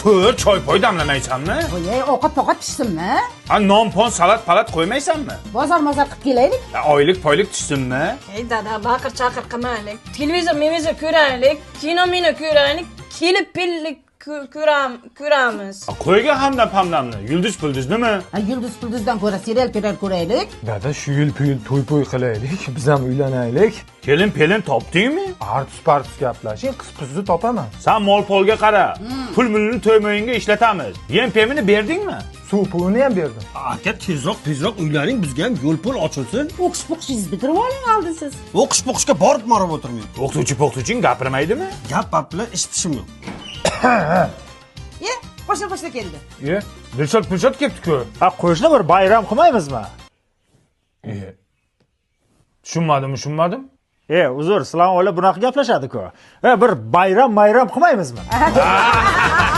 tur choy poy damlamaysanmi? Voy, ovqat pishsinmi? Non-pon salat qo'ymaysanmi? Bozor qilib kelaylik. Oylik poylik tushsinmi? Ey dada, baqir-chaqir qilmaylik. Televizor ko'raylik, kino ko'raylik, kelib pillik ko'ramiz. Qo'yga hamdamni, yulduz nima? Yulduzdan ko'ra serial ko'raylik. Dada, shu yil to'y qilaylik, biz ham uylanaylik. Kelin topdingmi? Artus gaplashing, qiz-qizni topaman. Sen mol-polga qara. Pul-mulni to'ymoyinga ishlatamiz. Yem-pemini berdingmi? Suv pulini ham berdim. Aka, tezroq uylaning, bizga ham yo'l pul ochilsin. O'qish-po'qishingizni bitirib oling oldin siz. O'qish-po'qishga borib marab o'tirmayman. O'qituvchi gapirmaydimi? Gap bilan ish pishim yo'q. Boshla keldi. Dilshod ketdi-ku. Qo'shni bir bayram qilmaymizmi? Tushunmadim. Uzr, sizlar oila bunaqa gaplashadi-ku. Bir bayram qilmaymizmi?